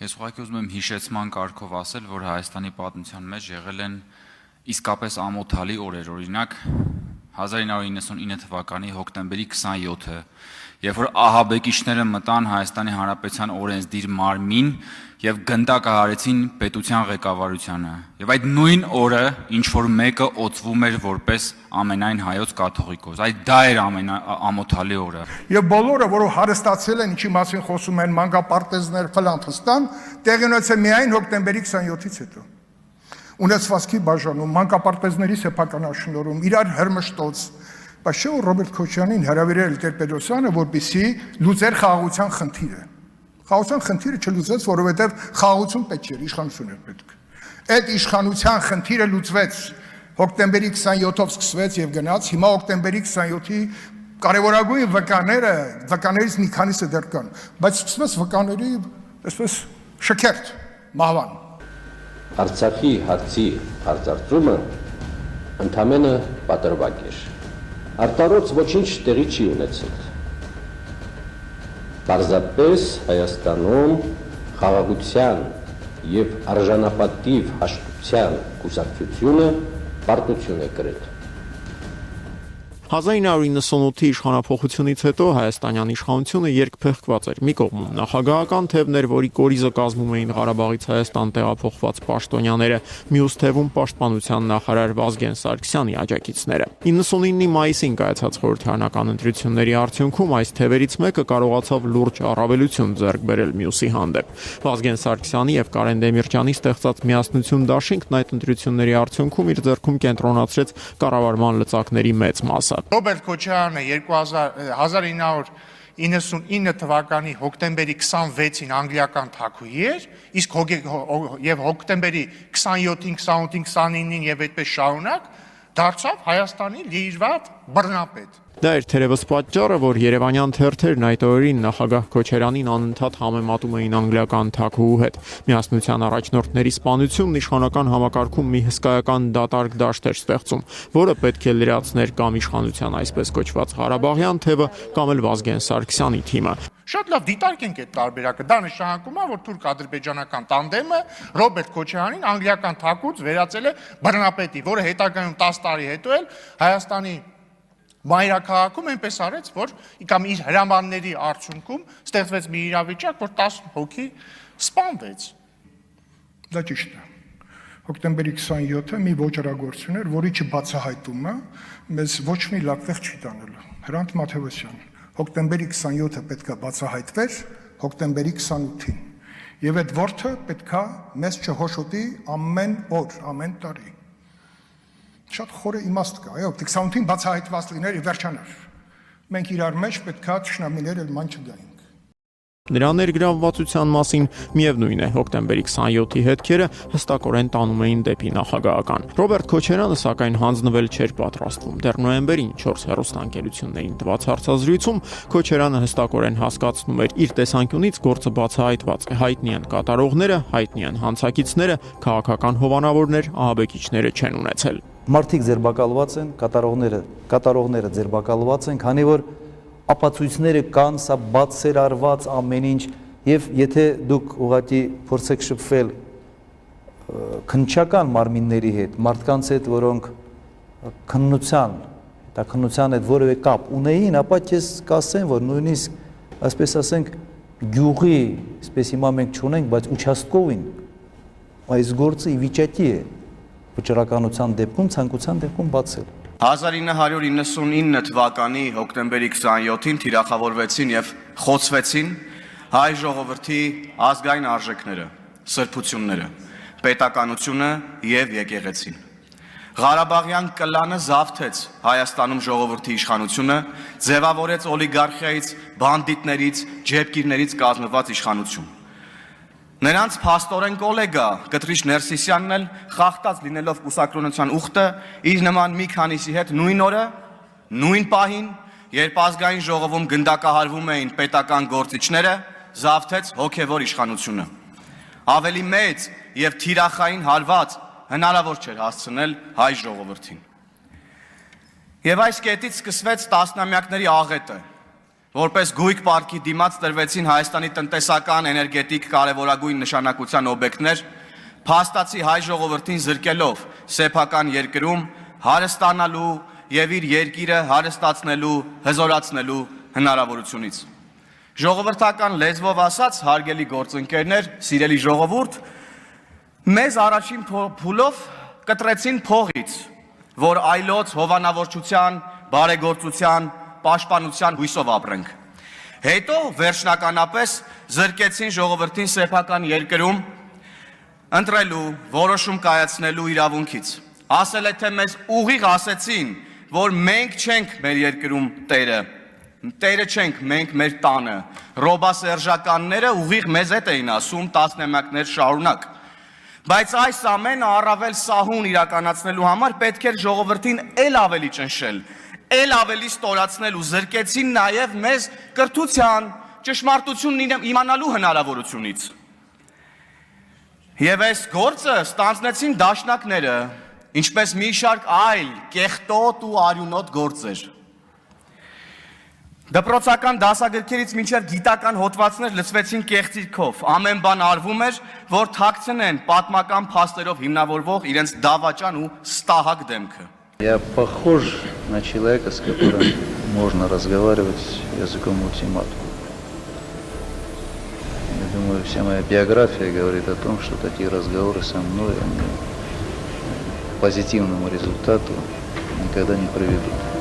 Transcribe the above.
Ես ուղղակի ուզում եմ հիշեցման կարգով ասել, որ Հայաստանի պատմության մեջ եղել են իսկապես ամոթալի օրեր, օրինակ 1999 թվականի հոկտեմբերի 27-ը, երբ որ ահաբեկիչները մտան Հայաստանի Հանրապետության օրենսդիր մարմին եւ գնդակահարեցին պետության ղեկավարությանը։ Եվ այդ նույն օրը ինչ որ մեկը օծվում էր որպես ամենայն հայոց կաթողիկոս։ Այդ դա էր ամենաամոթալի օրը։ Եվ բոլորը, որով հարստացել են, ինչի մասին խոսում են մանկապարտեզներ, ֆլանտստան, տեղի ունեցել միայն հոկտեմբերի 27-ից հետո։ Ունեցվածքի բաժանում, մանկապարտեզների սեփականաշնորհում, իրար հրմշտոց, բայց չէ՞ որ Ռոբերտ Քոչարյանին հրավիրել Տեր-Պետրոսյանը, որպեսզի լուծեր խաղաղության խնդիրը։ Խաղաղության խնդիրը չլուծեց, որովհետև խաղաղություն պետք էր, իշխանություն էր պետք։ Այդ իշխանության խնդիրը լուծվեց, հոկտեմբերի 27-ով սկսվեց եւ գնաց, հիմա հոկտեմբերի 27-ի կարևորագույն վկաներից մի քանիսը դեռ կան, բայց սկսվեց վկաների այսպես շքերթ, մահվան։ Արցախի հարցի հարցարծումը ընդամենը պատրվակ էր։ Արտարոց ոչինչ տեղի չի ունեցել։ Պարզապես Հայաստանում խաղաղության եւ արժանապատիվ հաշտության կուսակցությունը պարտություն է կրել։ 1998-ի իշխանափոխությունից հետո հայաստանյան իշխանությունը երկփեղկված էր։ Մի կողմում նախագահական թևն էր, որի կորիզը կազմում էին Ղարաբաղից Հայաստան տեղափոխված պաշտոնյաները, մյուս թևում պաշտպանության նախարար Վազգեն Սարգսյանի աջակիցները։ 99-ի մայիսին կայացած խորհրդարանական ընտրությունների արդյունքում այս թևերից մեկը կարողացավ լուրջ առավելություն ձեռք բերել մյուսի հանդեպ։ Վազգեն Սարգսյանի եւ Կարեն Դեմիրճյանի ստեղծած միասնություն դաշինքն այդ ընտրությունների արդյունքում իր ձեռքում կենտրոնացրեց կառավարման լծակների մեծ մասը։ Ռոբերտ Քոչարյանը 1999 թվականի հոկտեմբերի 26-ին անգլիական թագուհի էր, իսկ եւ հոկտեմբերի 27-ին, 28-ին, 29-ին եւ այդպես շարունակ դարձավ Հայաստանի լիիրված բռնապետ։ Դա էր թերևս պատճառը, որ երևանյան թերթերն այդ օրերին նախագահ Քոչարյանին անընդհատ համեմատում էին անգլիական թագուհու հետ։ Միասնության առաջնորդների սպանությունն իշխանական համակարգում մի հսկայական դատարկ դաշտ էր ստեղծում, որը պետք է լրացներ կամ իշխանության այսպես կոչված Ղարաբաղյան թևը, կամ էլ Վազգեն Սարգսյանի թիմը։ Շատ լավ դիտարկենք այդ տարբերակը։ Դա նշանակում է, որ թուրք-ադրբեջանական տանդեմը Ռոբերտ Քոչարյանին անգլիական թագուց վերածել է բռնապետի, որը հետագայում 10 տարի հետո էլ Հայաստանի մայրաքաղաքում այնպես արեց, որ կամ իր հրամանների արդյունքում ստեղծվեց մի իրավիճակ, որ 10 հոգի սպանվեց։ Դա ճիշտ է։ Հոկտեմբերի 27-ը մի ոճրագործություն էր, որի չբացահայտումը մեզ ոչ մի լավ չի տանելու։ Հրանտ Մաթևոսյան, հոկտեմբերի 27-ը պետքա բացահայտվեր հոկտեմբերի 28-ին։ Եվ այդ որդը պետքա մեզ չհոշոտի ամեն օր, ամեն տարի։ Շատ խորը իմաստ կա, այո, 28-ին բացահայտված լիներ եւ վերջանար։ Մենք իրար մեջ պետքա ճշնամիներ էլ ման չգայինք։ Նրա ներգրավվածության մասին միևնույն է, հոկտեմբերի 27-ի հետքերը հստակորեն տանում էին դեպի նախագահական։ Ռոբերտ Քոչարյանը սակայն հանձնվել չէր պատրաստվում։ Դեռ նոյեմբերին 4 հեռուստաընկերություններին տված հարցազրույցում Քոչարյանը հստակորեն հասկացնում էր իր տեսանկյունից գործը բացահայտված է։ Հայտնի են կատարողները, հայտնի են հանցակիցները, քաղաքական հովանավորներ, ահաբեկիչները չեն ունեցել։ Մարդիկ ձերբակալված են, կատարողները ձերբակալված են, քանի որ ապացույցները կան, սա բացեր արված ամեն ինչ, եւ եթե դուք ուղղակի փորձեք շփվել քննչական մարմինների հետ, մարդկանց հետ, որոնք քննության հետ որևէ կապ ունեին, ապա քեզ կասեն, որ նույնիսկ, այսպես ասենք, գյուղի, այսպես հիմա մենք չունենք, բայց ուչաստկովին այս գործը ի վիճակի է վճռականության դեպքում, ցանկության դեպքում բացել։ 1999 թվականի հոկտեմբերի 27-ին թիրախավորվեցին եւ խոցվեցին հայ ժողովրդի ազգային արժեքները, սրբությունները, պետականությունը եւ եկեղեցին։ Ղարաբաղյան կլանը զավթեց Հայաստանում ժողովրդի իշխանությունը, ձևավորեց օլիգարխիայից, բանդիտներից, ջեբկիրներից կազմված իշխանություն։ Նրանց փաստորեն գոլեգա Կտրիչ Ներսիսյանն էլ խախտած լինելով կուսակրոնության ուխտը իր նման մի քանիսի հետ նույն օրը, նույն պահին, երբ ազգային ժողովում գնդակահարվում էին պետական գործիչները, զավթեց հոգևոր իշխանությունը։ Ավելի մեծ եւ թիրախային հարված հնարավոր չէր հասցնել հայ ժողովրդին։ Եվ այս կետից սկսվեց տասնամյակների աղետը։ որպես գույք պարտքի դիմաց տրվեցին Հայաստանի տնտեսական, էներգետիկ կարևորագույն նշանակության օբյեկտներ, փաստացի հայ ժողովրդին զրկելով սեփական երկրում հարստանալու եւ իր երկիրը հարստացնելու, հզորացնելու հնարավորությունից։ Ժողովրդական լեզվով ասած, հարգելի գործընկերներ, սիրելի ժողովուրդ, մեզ առաջին փուլով կտրեցին փողից, որ այլոց հովանավորչության, բարեգործության, պաշտպանության հույսով ապրենք։ Հետո վերջնականապես զրկեցին ժողովրդին սեփական երկրում ընտրելու, որոշում կայացնելու իրավունքից։ Ասել է, թե մեզ ուղիղ ասեցին, որ մենք չենք մեր երկրում տերը, տերը չենք, մենք մեր տանը։ Ռոբասերժականները ուղիղ մեզ հետ էին ասում տասնամյակներ շարունակ։ Բայց այս ամենը առավել սահուն իրականացնելու համար պետք էր ժողովրդին էլ ավելի ճնշել, էլ ավելի ստորացնել ու զրկեցին նաև մեզ կրթության, ճշմարտությունն իմանալու հնարավորությունից։ Եվ այս գործը ստանձնեցին դաշնակները, ինչպես մի շարք այլ կեղտոտ ու արյունոտ գործեր։ Դպրոցական դասագրքերից մինչև գիտական հոդվածներ լցվեցին կեղծիքով, ամեն бан արվում էր, որ թաքցնեն պատմական փաստերով հիմնավորվող իրենց դավաճան ու ստահակ դեմքը։ Я похож на человека, с которым можно разговаривать языком ультиматума. Я думаю, вся моя биография говорит о том, что такие разговоры со мной, они к позитивному результату никогда не приведут.